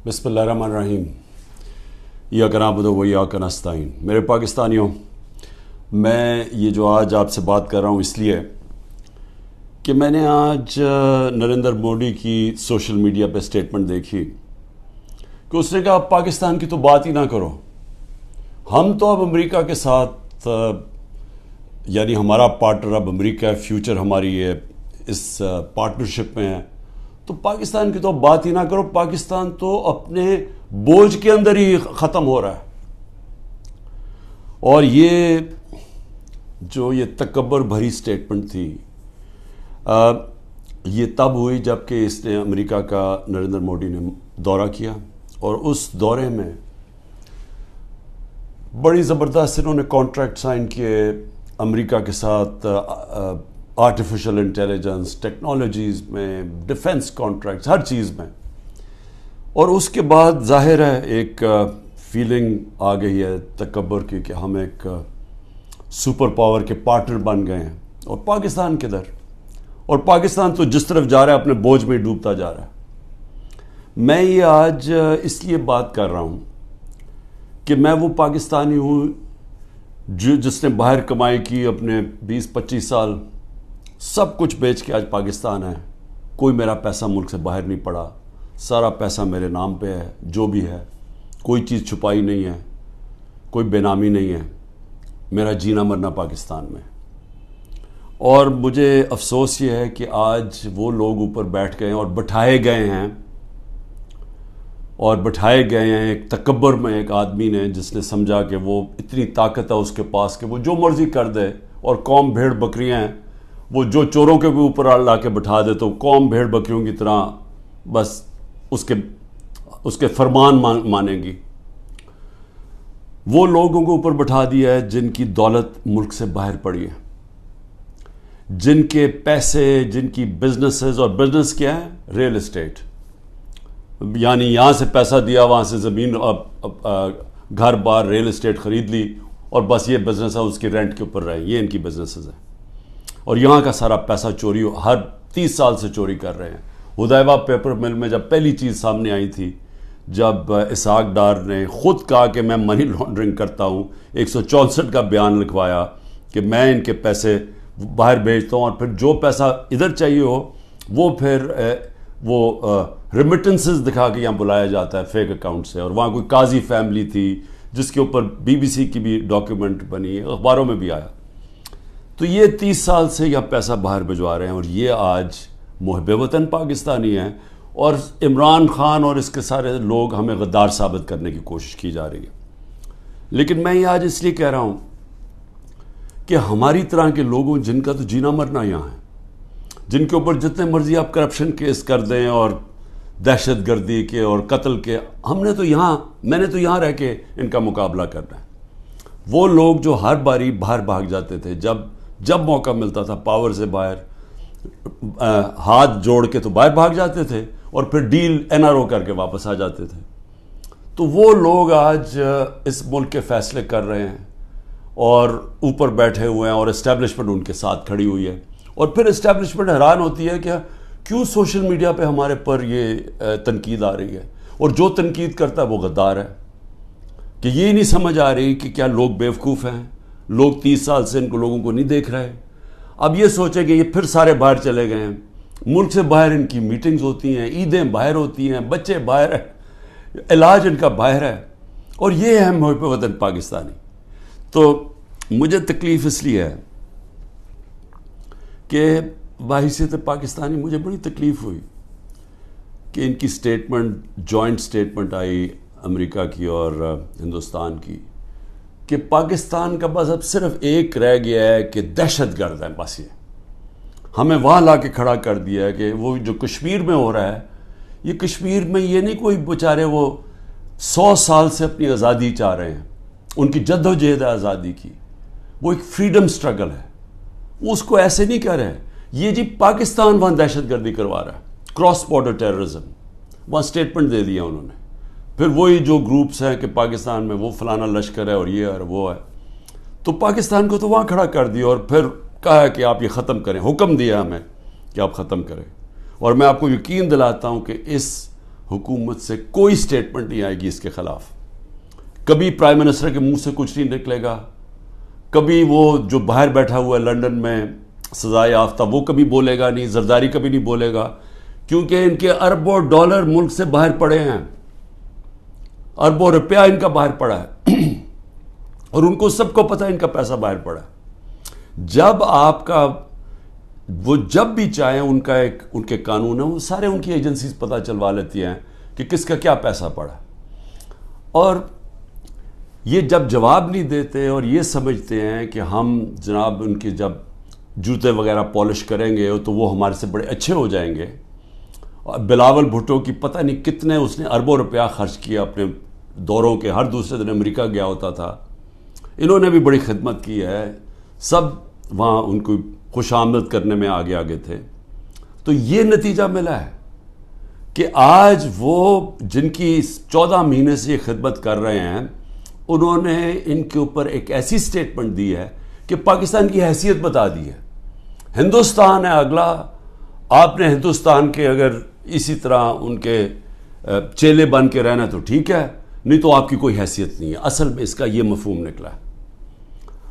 بسم اللہ الرحمن الرحیم ایاک نعبد و ایاک نستعین۔ میرے پاکستانیوں، میں یہ جو آج آپ سے بات کر رہا ہوں اس لیے کہ میں نے آج نریندر مودی کی سوشل میڈیا پہ سٹیٹمنٹ دیکھی کہ اس نے کہا پاکستان کی تو بات ہی نہ کرو، ہم تو اب امریکہ کے ساتھ یعنی ہمارا پارٹنر اب امریکہ ہے، فیوچر ہماری ہے اس پارٹنرشپ میں ہے، تو پاکستان کی تو بات ہی نہ کرو، پاکستان تو اپنے بوجھ کے اندر ہی ختم ہو رہا ہے۔ اور یہ جو یہ تکبر بھری سٹیٹمنٹ تھی یہ تب ہوئی جب کہ اس نے امریکہ کا نریندر مودی نے دورہ کیا، اور اس دورے میں بڑی زبردست انہوں نے کانٹریکٹ سائن کیے امریکہ کے ساتھ، آرٹیفیشل انٹیلیجنس، ٹیکنالوجیز میں، ڈیفنس کانٹریکٹس، ہر چیز میں۔ اور اس کے بعد ظاہر ہے ایک فیلنگ آ گئی ہے تکبر کی کہ ہم ایک سپر پاور کے پارٹنر بن گئے ہیں، اور پاکستان کدھر؟ اور پاکستان تو جس طرف جا رہا ہے اپنے بوجھ میں ڈوبتا جا رہا ہے۔ میں یہ آج اس لیے بات کر رہا ہوں کہ میں وہ پاکستانی ہوں جس نے باہر کمائی کی، اپنے 20-25 سال سب کچھ بیچ کے آج پاکستان ہے، کوئی میرا پیسہ ملک سے باہر نہیں پڑا، سارا پیسہ میرے نام پہ ہے، جو بھی ہے کوئی چیز چھپائی نہیں ہے، کوئی بے نامی نہیں ہے، میرا جینا مرنا پاکستان میں۔ اور مجھے افسوس یہ ہے کہ آج وہ لوگ اوپر بیٹھ گئے ہیں اور بٹھائے گئے ہیں ایک تکبر میں ایک آدمی نے، جس نے سمجھا کہ وہ اتنی طاقت ہے اس کے پاس کہ وہ جو مرضی کر دے، اور قوم بھیڑ بکریاں ہیں، وہ جو چوروں کے بھی اوپر لا کے بٹھا دے تو قوم بھیڑ بکریوں کی طرح بس اس کے فرمان مانیں گی۔ وہ لوگوں کو اوپر بٹھا دیا ہے جن کی دولت ملک سے باہر پڑی ہے، جن کے پیسے، جن کی بزنسز، اور بزنس کیا ہے؟ ریل اسٹیٹ، یعنی یہاں سے پیسہ دیا، وہاں سے زمین، گھر بار، ریل اسٹیٹ خرید لی، اور بس یہ بزنس ہے، اس کی رینٹ کے اوپر رہے، یہ ان کی بزنسز ہیں۔ اور یہاں کا سارا پیسہ چوری ہر 30 سال سے چوری کر رہے ہیں۔ ہدیبہ پیپر مل میں جب پہلی چیز سامنے آئی تھی، جب اسحاق ڈار نے خود کہا کہ میں منی لانڈرنگ کرتا ہوں، 164 کا بیان لکھوایا کہ میں ان کے پیسے باہر بھیجتا ہوں، اور پھر جو پیسہ ادھر چاہیے ہو وہ پھر وہ ریمیٹنسز دکھا کے یہاں بلایا جاتا ہے فیک اکاؤنٹ سے۔ اور وہاں کوئی قاضی فیملی تھی جس کے اوپر BBC کی بھی ڈاکیومنٹ بنی، اخباروں میں بھی آیا۔ تو یہ 30 سال سے یہ پیسہ باہر بھجوا رہے ہیں، اور یہ آج محب وطن پاکستانی ہیں، اور عمران خان اور اس کے سارے لوگ ہمیں غدار ثابت کرنے کی کوشش کی جا رہی ہے۔ لیکن میں یہ آج اس لیے کہہ رہا ہوں کہ ہماری طرح کے لوگوں جن کا تو جینا مرنا یہاں ہے، جن کے اوپر جتنے مرضی آپ کرپشن کیس کر دیں اور دہشت گردی کے اور قتل کے، میں نے تو یہاں رہ کے ان کا مقابلہ کرنا ہے۔ وہ لوگ جو ہر باری باہر بھاگ جاتے تھے، جب موقع ملتا تھا پاور سے باہر ہاتھ جوڑ کے تو باہر بھاگ جاتے تھے، اور پھر ڈیل NRO کر کے واپس آ جاتے تھے۔ تو وہ لوگ آج اس ملک کے فیصلے کر رہے ہیں، اور اوپر بیٹھے ہوئے ہیں، اور اسٹیبلشمنٹ ان کے ساتھ کھڑی ہوئی ہے۔ اور پھر اسٹیبلشمنٹ حیران ہوتی ہے کہ کیوں سوشل میڈیا پہ ہمارے پر یہ تنقید آ رہی ہے، اور جو تنقید کرتا ہے وہ غدار ہے، کہ یہ نہیں سمجھ آ رہی کہ کیا لوگ بیوقوف ہیں، لوگ 30 سال سے ان کو لوگوں کو نہیں دیکھ رہے۔ اب یہ سوچیں کہ یہ پھر سارے باہر چلے گئے ہیں، ملک سے باہر ان کی میٹنگز ہوتی ہیں، عیدیں باہر ہوتی ہیں، بچے باہر ہیں، علاج ان کا باہر ہے، اور یہ ہے محب وطن پاکستانی۔ تو مجھے تکلیف اس لیے ہے کہ بحیثیت پاکستانی مجھے بڑی تکلیف ہوئی کہ ان کی سٹیٹمنٹ، جوائنٹ سٹیٹمنٹ آئی امریکہ کی اور ہندوستان کی، کہ پاکستان کا بس اب صرف ایک رہ گیا ہے کہ دہشت گرد ہے، بس یہ ہمیں وہاں لا کے کھڑا کر دیا ہے کہ وہ جو کشمیر میں ہو رہا ہے، یہ کشمیر میں یہ نہیں کوئی بیچارے وہ 100 سال سے اپنی آزادی چاہ رہے ہیں، ان کی جد و جہد ہے آزادی کی، وہ ایک فریڈم سٹرگل ہے، وہ اس کو ایسے نہیں کر رہے۔ یہ جی پاکستان وہاں دہشت گردی کروا رہا ہے، کراس بارڈر ٹیررزم، وہاں سٹیٹمنٹ دے دیا انہوں نے۔ پھر وہی جو گروپس ہیں کہ پاکستان میں وہ فلانا لشکر ہے اور یہ ہے وہ ہے، تو پاکستان کو تو وہاں کھڑا کر دیا، اور پھر کہا کہ آپ یہ ختم کریں، حکم دیا ہمیں کہ آپ ختم کریں۔ اور میں آپ کو یقین دلاتا ہوں کہ اس حکومت سے کوئی سٹیٹمنٹ نہیں آئے گی اس کے خلاف. کبھی پرائم منسٹر کے منہ سے کچھ نہیں نکلے گا, کبھی وہ جو باہر بیٹھا ہوا ہے لنڈن میں سزائے یافتہ وہ کبھی بولے گا نہیں, زرداری کبھی نہیں بولے گا, کیونکہ ان کے اربوں ڈالر ملک سے باہر پڑے ہیں, اربوں روپیہ ان کا باہر پڑا ہے اور ان کو سب کو پتہ ہے ان کا پیسہ باہر پڑا ہے. جب آپ کا وہ جب بھی چاہیں ان کے قانون ہیں وہ سارے ان کی ایجنسیز پتہ چلوا لیتی ہیں کہ کس کا کیا پیسہ پڑا. اور یہ جب جواب نہیں دیتے اور یہ سمجھتے ہیں کہ ہم جناب ان کے جب جوتے وغیرہ پالش کریں گے تو وہ ہمارے سے بڑے اچھے ہو جائیں گے. اور بلاول بھٹو کی پتہ نہیں کتنے اس نے اربوں روپیہ خرچ کیا اپنے دوروں کے, ہر دوسرے دن امریکہ گیا ہوتا تھا. انہوں نے بھی بڑی خدمت کی ہے, سب وہاں ان کو خوش آمد کرنے میں آگے آگے تھے. تو یہ نتیجہ ملا ہے کہ آج وہ جن کی 14 مہینے سے یہ خدمت کر رہے ہیں انہوں نے ان کے اوپر ایک ایسی سٹیٹمنٹ دی ہے کہ پاکستان کی حیثیت بتا دی ہے. ہندوستان ہے اگلا, آپ نے ہندوستان کے اگر اسی طرح ان کے چیلے بن کے رہنا تو ٹھیک ہے, نہیں تو آپ کی کوئی حیثیت نہیں ہے. اصل میں اس کا یہ مفہوم نکلا ہے.